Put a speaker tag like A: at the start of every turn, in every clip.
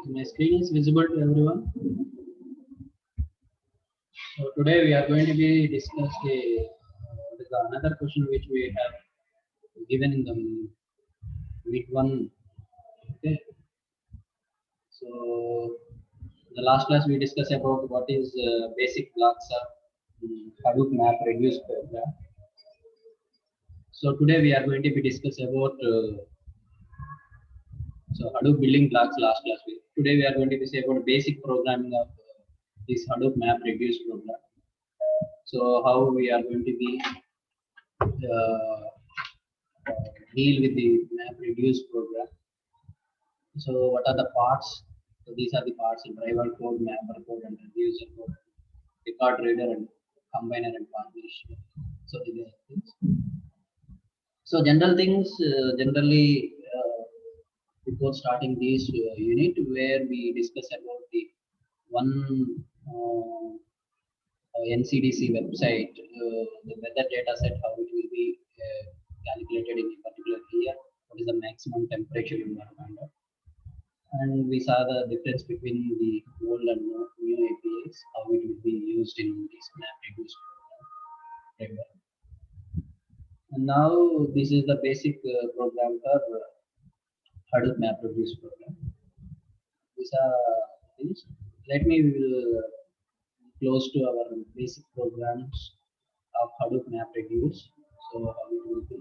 A: My screen is visible to everyone. So today we are going to be discuss another question which we have given in the week one. Okay. So the last class we discussed about what is basic blocks of Hadoop map reduce program. So today we are going to be discuss about Hadoop building blocks last class. Today we are going to be say about basic programming of this Hadoop map reduce program. So how we are going to be uh, deal with the map reduce program. So what are the parts? So these are the parts: driver code, mapper code, and reducer code, record reader, and combiner and partition. So these are things. So general things generally before starting this unit where we discuss about the one NCDC website, the weather data set, how it will be calculated in a particular year, what is the maximum temperature environment, and we saw the difference between the old and new APIs, how it will be used in this MapReduce program. And now this is the basic program for Hadoop MapReduce program. These are things. Let me close to our basic programs of Hadoop MapReduce. So how it will be.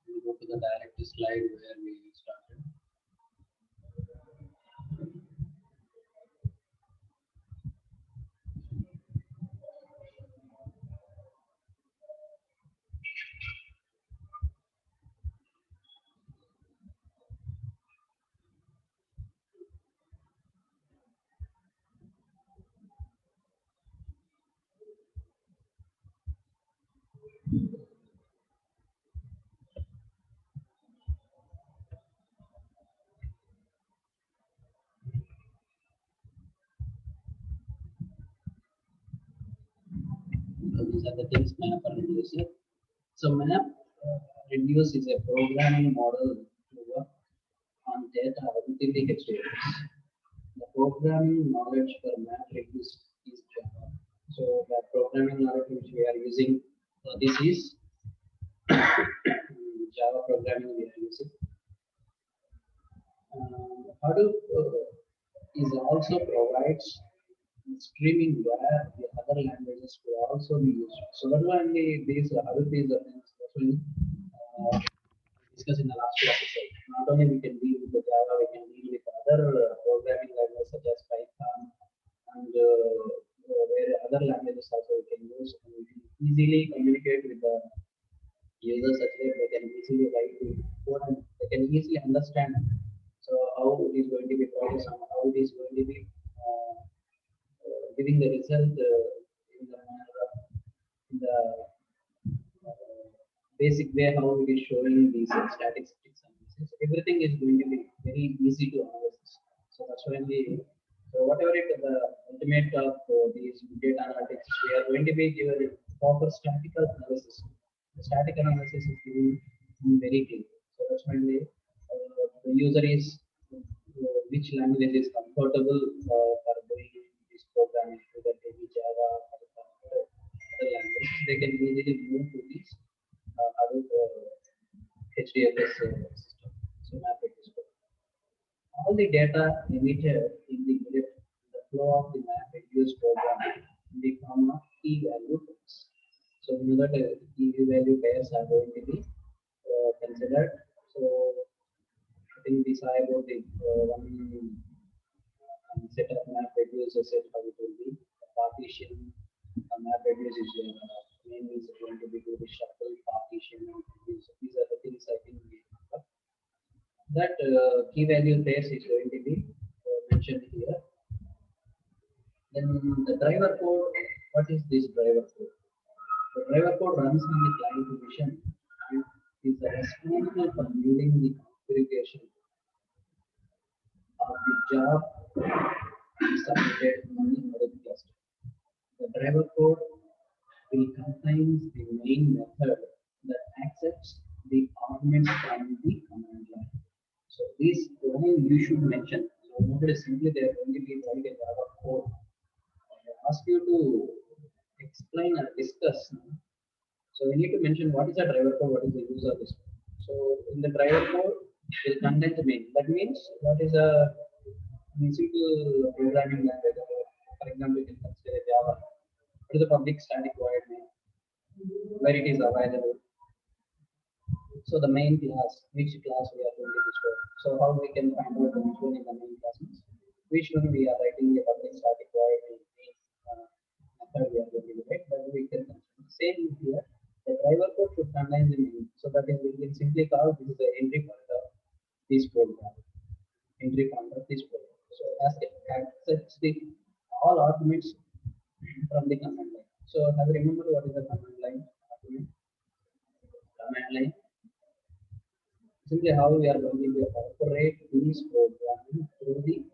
A: We go to the direct slide where we started. So these are the things map and reducer. So map reduce is a programming model to work on data within the HDFS. The programming knowledge for map reduce is Java. So the programming knowledge which we are using, this is Java programming we are using. Hadoop is also provides streaming where the other languages will also be used. So not only these Hadoop is discussed in the last episode. Not only we can deal with the Java, we can deal with other programming languages such as Python and where other languages also we can use, and we can easily communicate with the users such that they can easily write the code and they can easily understand. So how it is going to be processed and how it is going to be giving the result in the basic way how it is showing these statistics analysis. Everything is going to be very easy to analyze. So that's why so whatever it the ultimate of these data analytics, we are going to be given proper statistical analysis. The static analysis is given very clear. So that's why the user is which language is comfortable for doing this programming, whether it be Java or other language, they can easily move to this Hadoop HDFS system. So MapReduce. All the data emitted in the flow of the MapReduce program in the form of key value pairs. So we know that key value pairs are going to be considered. So I think this are about the one set of MapReduce set how it will be. Partition MapReduce is name is going to be to the shuffle partition. These are the things I think we have. That key value pairs is going to be mentioned here. Then the driver code. What is this driver code? The driver code runs on the client machine and is responsible for building the configuration of the job submitted on the Hadoop cluster. The driver code will contain the main method that accepts the arguments from the command line. So this line you should mention. So not simply they are going to be writing a Java code. I ask you to explain and discuss. So we need to mention what is a driver code, what is the use of this. So in the driver code, will contain the main. That means what is a simple programming language. For example, you can consider Java. What is the public static void main, where it is available. So the main class, which class we are going to store. So how we can find out which one in the main class means which one we are writing the public static void in main method we are going to write, but we can consider. Same here. The driver code should contain the main. So that is we can simply call this is the entry point of this program. Entry point of this program. So as it accepts the all arguments from the command line. So have you remembered what is the command line? Command line. Simply how we are going to operate these programming through the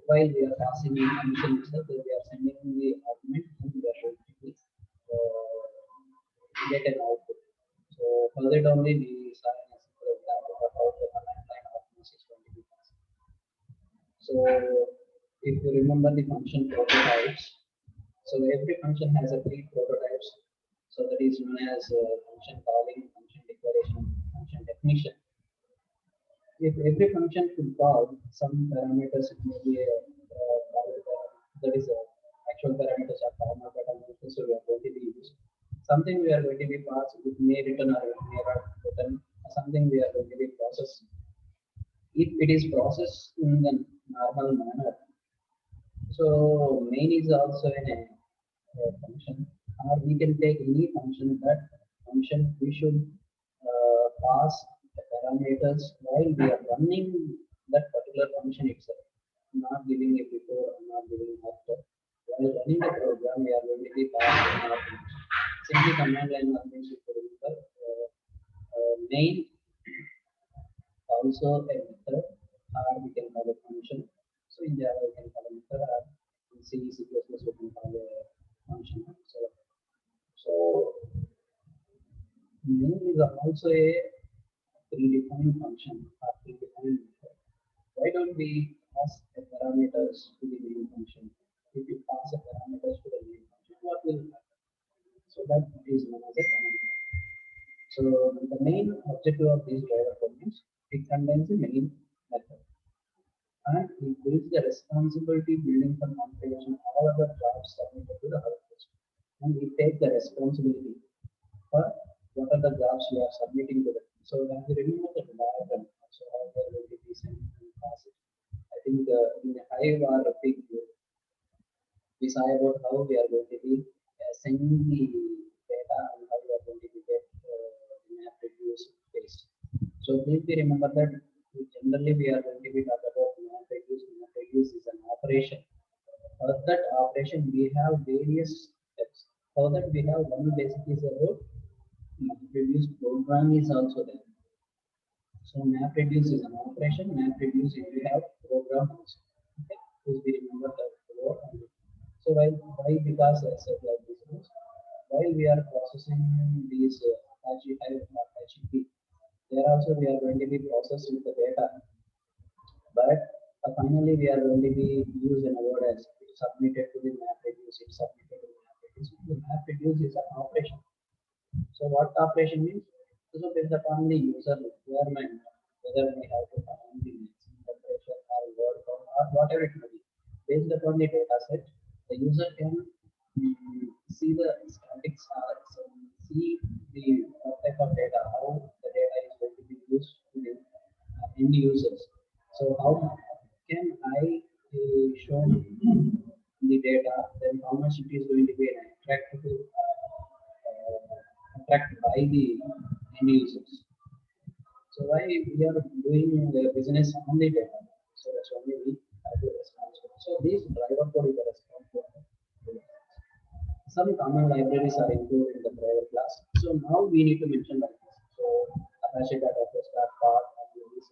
A: while we are passing in function itself, we are sending the argument and we are going to be, get an output. So for that only we start an simple example of how the command line arguments is going to be passed. So if you remember the function prototypes, so every function has a three prototypes. So that is known as function calling, function declaration, function definition. If every function should call some parameters, it may be a that is actual parameters are formal parameters, so we are going to be used. Something we are going to be passed, it may return or it may not return. Something we are going to be processed. If it is processed in the normal manner, so main is also a function, or we can take any function. That function we should pass the parameters while we are running that particular function itself, not giving it before or not giving after. While running the program, we are going to be passing arguments. Simply command line arguments if you remember. Main also a method, or we can call a function. So in Java we can call a method, or in C, C++ we can call a function. So main is also a predefined function or predefined method. Why don't we pass the parameters to the main function? If you pass the parameters to the main function, what will happen? So that is known as a command. So the main objective of these driver components, it contains the main method, and it builds the responsibility building for configuration all other jobs submitted to the output, and we take the responsibility for what are the jobs we are submitting to them. So when we remember the diagram, so how we are going to be sending and pass it. I think in the Hive or a big group, we saw about how we are going to be sending the data and how we are going to be get map reduce based. So please be remember that generally we are going to be talking about map reduce. Map reduce is an operation. For that operation, we have various steps. For that, we have one basic is about MapReduce program is also there. So MapReduce is an operation. MapReduce if we have program also. Okay, please be remember that word. So why because I said like this is while we are processing these Apache Hive and Apache P, there also we are going to be processing the data, but finally we are going to be used in a word as submitted to the MapReduce. It's submitted to the MapReduce. The MapReduce is an operation. So what operation means? So based upon the user requirement, whether we have to find the maximum temperature or word count or whatever it may be, based upon the data set, the user can see the statics or see the type of data, how the data is going to be used to the end users. So how can I show the data, then how much it is going to be attractive attracted by the end users. So why we are doing the business on the data? So that's only we have to respond. So this driver code is a response for some common libraries are included in the driver class. So now we need to mention like this. So Apache Data Start Part and release.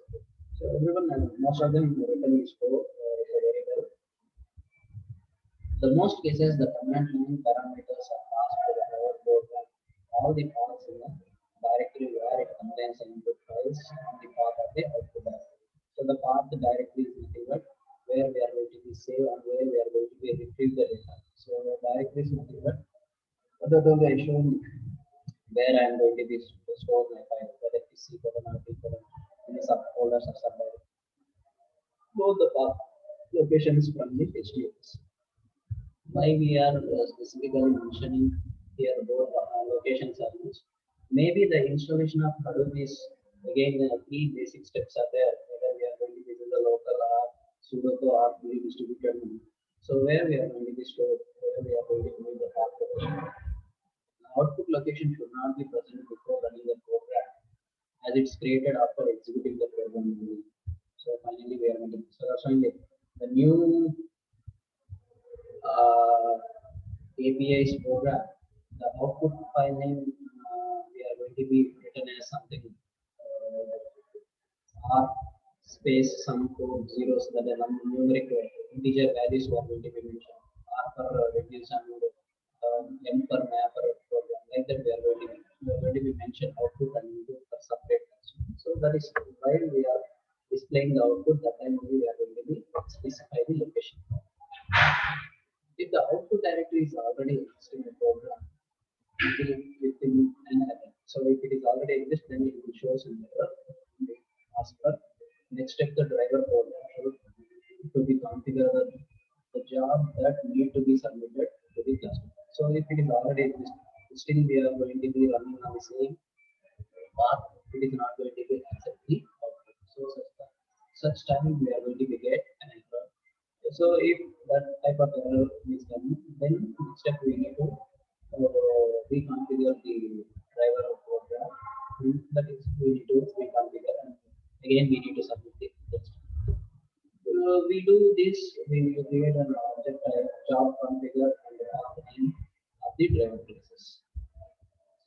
A: So everyone, most of them written is code very well. The most cases, the command line parameters are passed to the driver program. All the paths in the directory where it contains the input files and the path of the output directory. So the path directory is nothing but where we are going to be save and where we are going to be retrieve the data. So the directory is nothing but other than the issue where I am going to be store my file, whether it is C colon or D colon, any subfolders or subdirectory. Both the path locations from the HDFS. Why we are specifically mentioning here both locations are used. Maybe the installation of Hadoop is again three basic steps are there, whether we are going to be using the local or sudoku or fully distributed memory. So where we are going to be stored, where we are going to be the path location. The output location should not be present before running the program, as it's created after executing the program. So finally we are going to, so that's why the new API's program, the output file name we are going to be written as something R space some code zeros that are numeric integer values we are going to be mentioned. R for reduce and M for map or program like that we are going to be mentioned output and input for separate. So that is why we are displaying the output. That time only we are going to be specify the location. If the output directory is already existing in the program, within an array. So if it is already exist, then it will show us an error. As per next step, the driver program should to be configured the job that need to be submitted to the cluster. So if it is already exist, still we are going to be running on the same path. It is not going to be accept the output. So such time we are going to be get an error. So if that type of error is done, then next step we need to reconfigure the driver of program. That is we need to reconfigure and again we need to submit the test. We do this, we create an object type job configure and the name of the driver classes.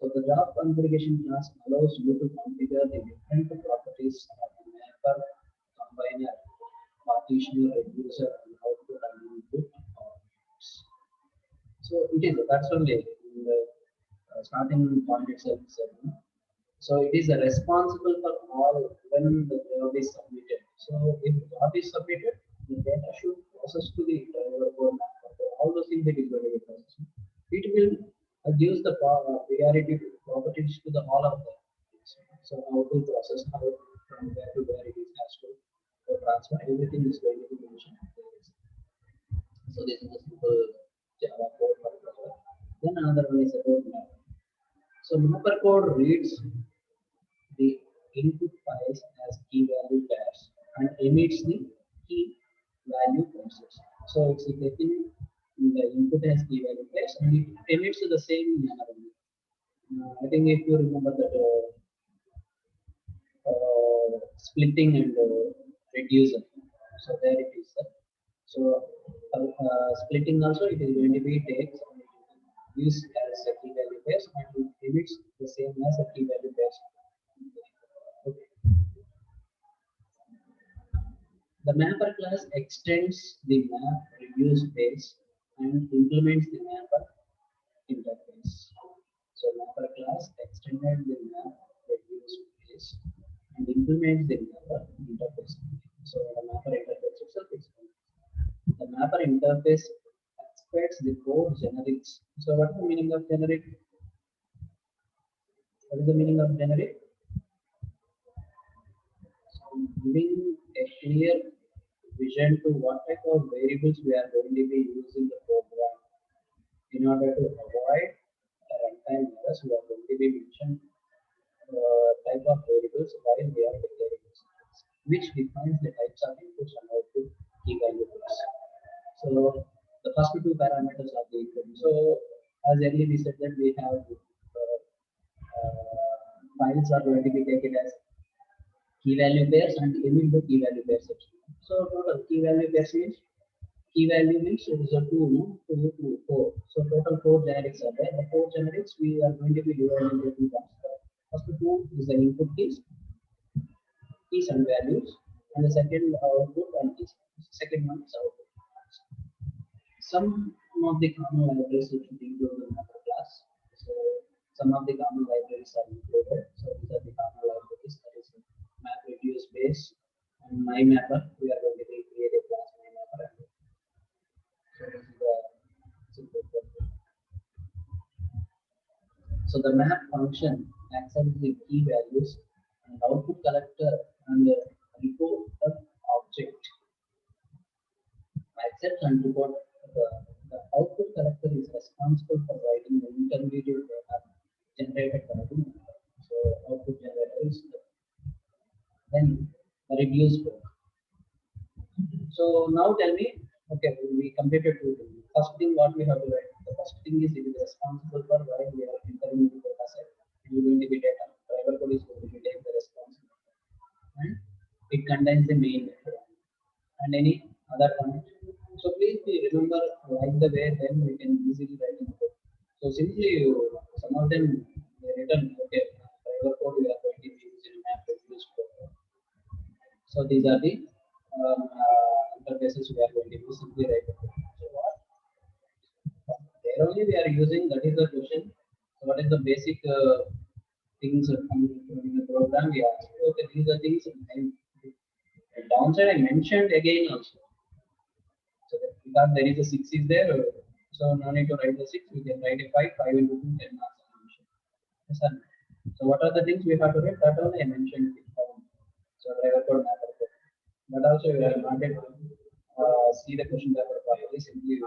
A: So the job configuration class allows you to configure the different properties of the mapper, combiner, partitioner, reducer, and output and input outputs. So it is that's only in the starting point itself. So it is responsible for all when the job is submitted. So if the job is submitted, the data should process to the driver code mapper. So all those things that is going to be processed. It will gives the priority properties to the all of them. So how to process how from where to where it is has to transfer. Everything is going to be mentioned. So this is a simple Java code for driver. Then another one is about mapper. So mapper code reads the input files as key value pairs and emits the key value pairs. So it's taking the input as key value pairs and it emits to the same manner. I think if you remember that splitting and reducer. So there it is. So splitting also it is going to be takes use as a key value pairs and it emits the same as a key value pairs. Okay. The mapper class extends the map reduce base and implements the mapper interface. So mapper class extended the map reduce base and implements the mapper interface. So the mapper interface itself is the mapper interface expects the code generics. So what is the meaning of generic? What is the meaning of generic? So giving a clear vision to what type of variables we are going to be using the program. In order to avoid runtime errors, we are going to be mentioned type of variables while we are declaring this, which defines the types of inputs and output key value pairs. So the first two parameters are the input. So as earlier we said that we have files are going to be taken as key value pairs and emit the key value pairs. So total key value pairs means key value means it is a 2, no? 2, 2, 4. So total 4 generics are there. The 4 generics we are going to be dividing into two parts. First 2 is the input keys and values, and the second output and keys. Second one is output. Some of the common libraries which we include in our class. So some of the common libraries are included. So these are the common libraries, that is MapReduce base and MyMapper. We are going to create a class MyMapper. So this is the simple code. So the map function accepts the key values and output collector and the reporter object accepts and report. The output collector is responsible for writing the intermediate data generated by the mapper. So output generator is then the reduce code. So now tell me, okay, we completed two things. First thing what we have to write. The first thing is it is responsible for why we are entering the data set. It is going to be data. Driver code is going to be take the responsibility. And it contains the main method. And any other comment. So please remember like the way then we can easily write in code. So simply some of them they written okay driver code we are going to be using MapReduce code. So these are the interfaces we are going to be simply write the code. So what? There only we are using, that is the question. So what is the basic things in the program we ask? Okay, these are things. And downside I mentioned again also. So that because there is a 6 is there, so no need to write the 6. We can write a 5. 5 into 2, 10 marks. Yes, sir. So what are the things we have to write? That only I mentioned. So driver code, mapper code. But also we are wanted to see the question paper properly. Simply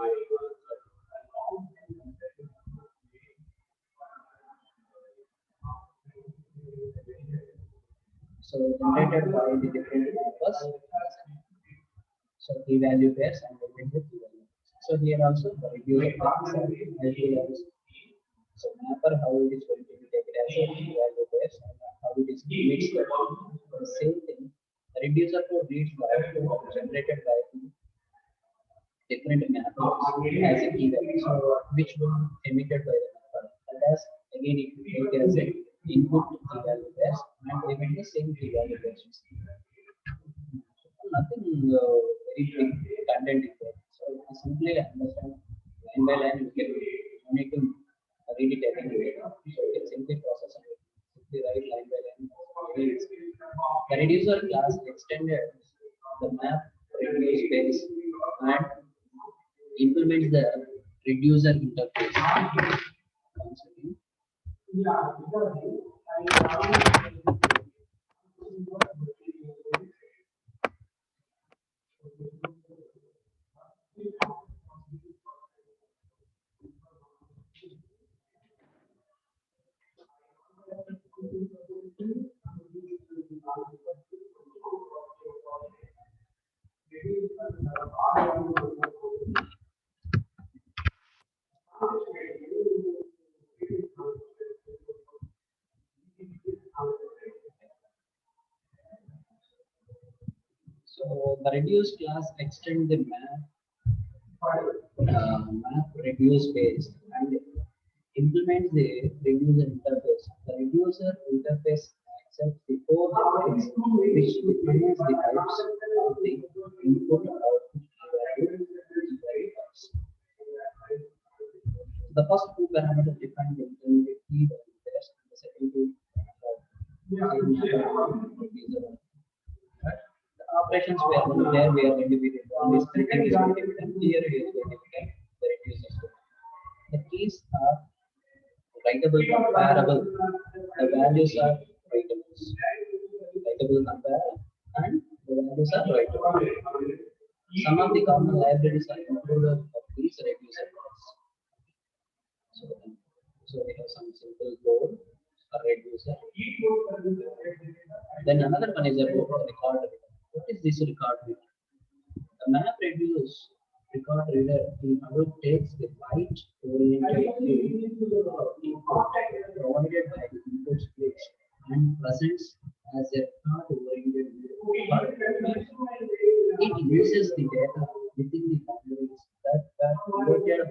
A: so generated by the different mappers. So key value pairs and the key value. So here also the reduce as well as so mapper how it is going to be taken as a key value pairs and how it is reads the same thing. The reducer code reads value generated by different mappers as a key value. So which one emitted by the mapper? And as again it will take as a input key value pairs and emit the same key value pairs. Nothing very big content is there. So you simply understand line by line. You can need to read it again. So you can simply process and simply write line by line. The reducer class extended the map reduce base and implements the reducer interface. Once again. So the reduce class extend the map reduce base and implements the reducer interface. The reducer interface accepts the four generics which defines the types of the input and output value. The first two parameters define the intermediate key value pairs and the second two operations where there we are going to be this splitting is going to be done. Here it is going to be done. The reducers. The keys are writable, comparable. The values are writable, comparable, and the values are writable. Some of the common libraries are included of these reducer class. So we have some simple code for reducer. Then another one is about record. What is this record reader? The MapReduce record reader takes the byte oriented view of input provided by the input switch and presents as a record oriented view. It uses the data within the boundary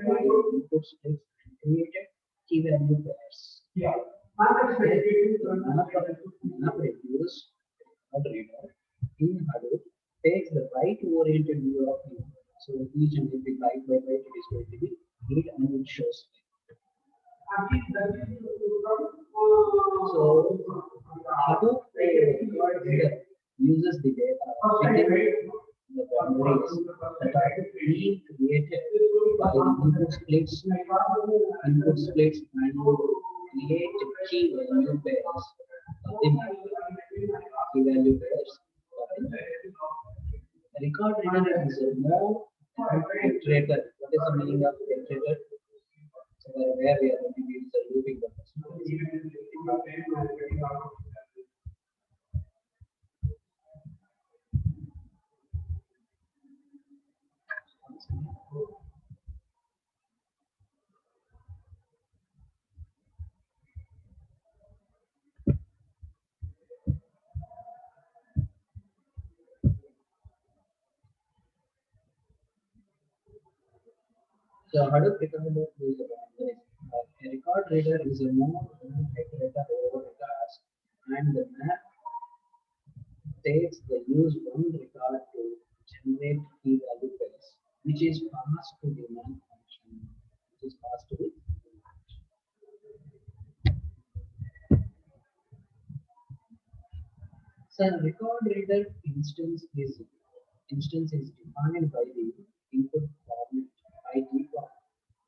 A: by input splits and created key value pairs. The map reduce reader in Hadoop takes the byte-oriented view of it. So each and every byte by byte it is going to be read and it shows. So Hadoop reader uses the data within the boundaries that are being created by the input splits and create key value pairs of the map. Key value pairs of the map. Record reader is a more iterator. What is the meaning of iterator? So where we are going to use the looping buffer. So Hadoop recorder is a record reader is a more iterator over records, and the map takes the use one record to generate key value pairs, which is passed to the map function, which is passed to the so record reader instance is defined by the input format by default.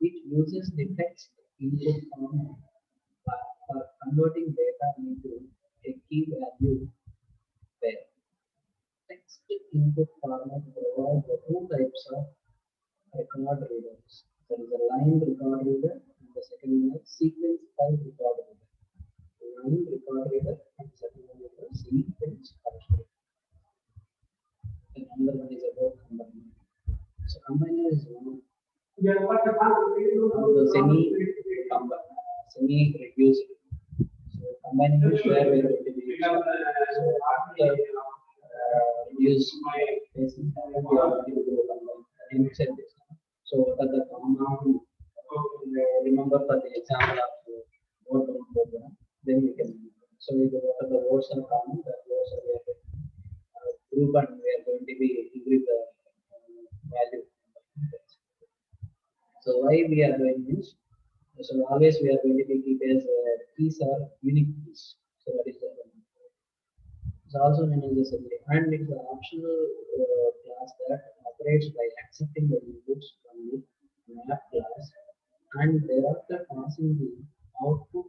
A: It uses the text input format for converting data into a key value pair. Text input format provides the two types of record readers. There is a line record reader and the second one is sequence type record reader. Line record reader and second one is a sequence type reader. And another one is about combiner. So combiner is one of the semi reduced. So combiner is where we are going to be so after reduce basis we are going to do combine. So what are the common remember for the example of word program, then we can so what are the words are common, that words are we are group and we are going to be increase the value. So why we are doing this? So always we are going to be keep as keys are unique keys. So that is the it's also known as the assembly, and it's an optional class that operates by accepting the inputs from the map class and thereafter passing the output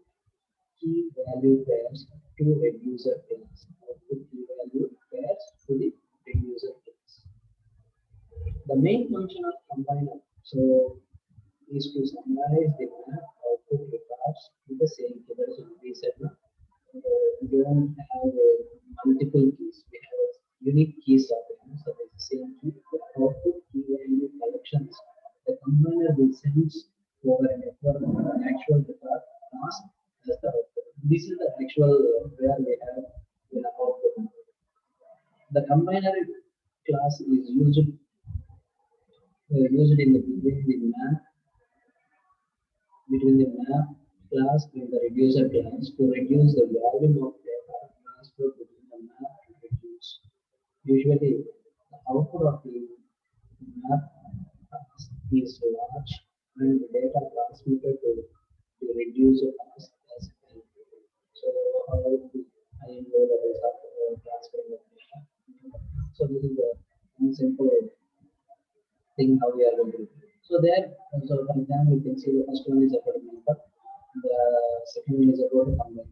A: key value pairs to reducer class. Output key value pairs to the reducer class. The main function of combiner so is to summarize the map output records with the same key. That is what we said. We don't have multiple keys. We have unique keys of it. So it's the same key. The output key value collections. The combiner will sense over a network an actual record class as the output. This is the actual where we have the output. The combiner class is used in the between the map class and the reducer class to reduce the volume of data transferred between the map and reduce. Usually, the output of the map class is large and the data transmitted to the reducer class as well. So, how I know the result of transferring the data. So, this is the one simple thing how we are going to do. So there, so for example, you can see the first one is about mapper, the second one is about a combiner.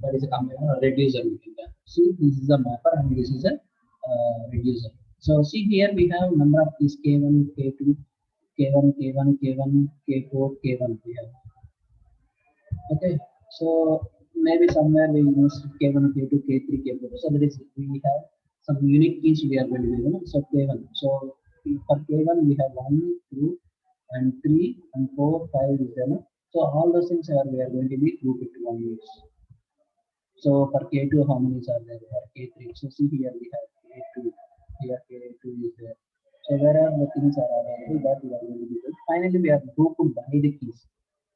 A: That is a combiner or reducer. See, this is a mapper and this is a reducer. So see here we have number of keys K1, K2, K1, K1, K1, K4, K1 here. Okay, so maybe somewhere we use K1, K2, K3, K4. So that is we have some unique keys we are going to use. So K1. So for K1 we have 1, 2, and 3 and 4, 5 is there. So all those things are we are going to be grouped into one use. So for K2 how many are there? For K3. So see here we have K2. Here K2 is there. So where are the things are available that we are going to be good. Finally, we are grouped by the keys.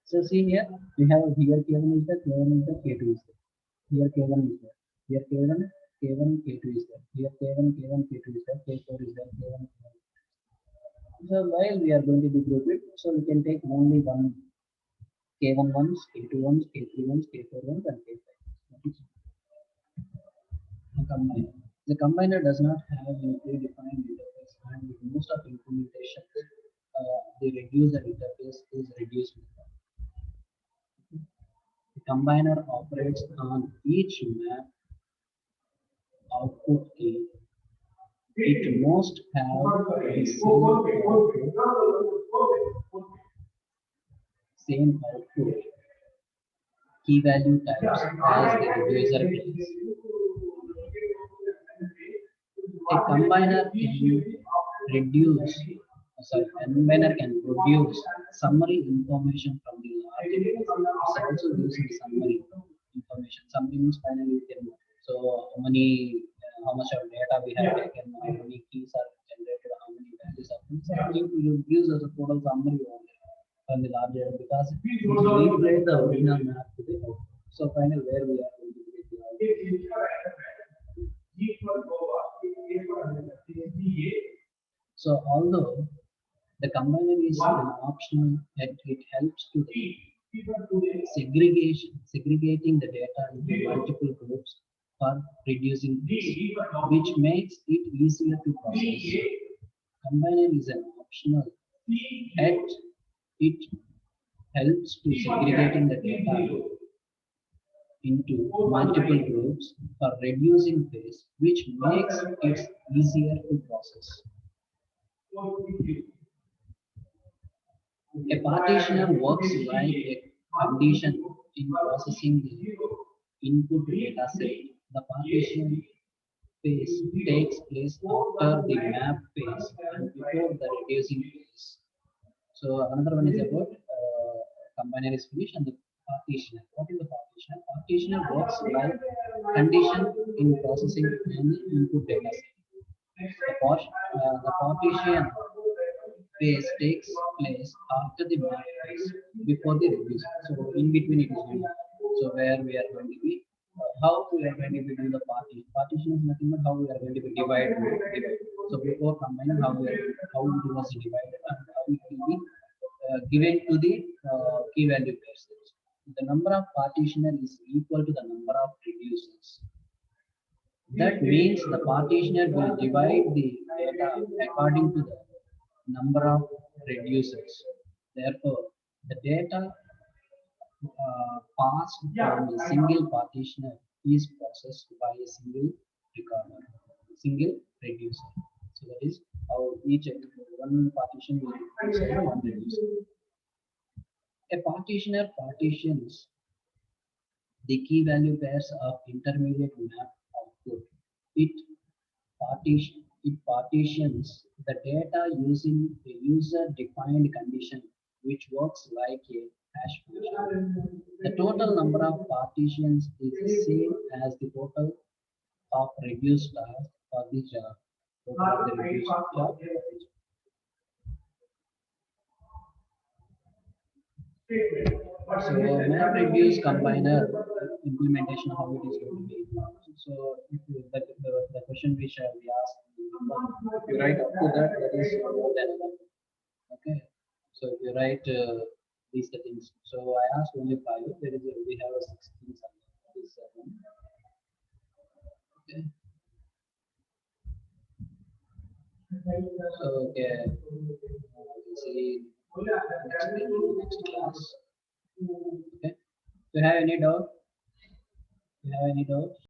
A: So see here, we have here K1 is there, K1 is there, K2 is there. Here K1 is there. Here K1, K1, K2 is there. Here K1, K1, K2 is there. K4 is there. K1, K1. So while we are going to be grouped, so we can take only one K1 ones, K2 ones, K3 ones, K4 ones, and K5. A combiner. The combiner does not have a predefined interface, and with most of implementation, the reducer interface is reduced. The combiner operates on each map output key. It must have the same output key value types as the reducer keys. A combiner can reduce, combiner can produce summary information from the large data. It's also using summary information. Summary means finally we can so how much of data we have taken, how many keys are generated, how many values are you use as a total summary only from the large data because we replay the original map to the output. So finally where we are going to get the output. So although the combiner is an optional, it helps to the segregating the data into multiple groups for reducing risk, which makes it easier to process. Combiner is an optional, yet it helps to segregating the data into multiple groups for reducing risk, which makes it easier to process. A partitioner works like a condition in processing the input data set. The partition phase takes place after the map phase and before the reducing phase. So another one is about combiner is finished and the partitioner. What is the partitioner? Partitioner works like condition in processing any input data set. The partition phase takes place after the map phase before the reducer. So in between it is going on. So where we are going to be, how we are going to be doing the partition. Partition is nothing but how we are going to be divide. So before combining how it was divided and how it will be given to the key value pairs. The number of partitioner is equal to the number of reducers. That means the partitioner will divide the data according to the number of reducers. Therefore, the data passed from a single partitioner is processed by a single recorder, single reducer. So that is how each one partition will be one reducer. A partitioner partitions the key value pairs of intermediate map output. It partitions the data using a user-defined condition, which works like a hash function. The total number of partitions is the same as the total of reduced tasks for the job. Total of the reduced job. So MapReduce combiner implementation, how it is going to be. So if you, the question which we asked, if you write up to that, that is more than enough. Okay. So if you write these settings, so I asked only 5. There is we have a 16 something. Okay. So okay, we'll see next class. Okay. Do you have any doubt? Do you have any doubt?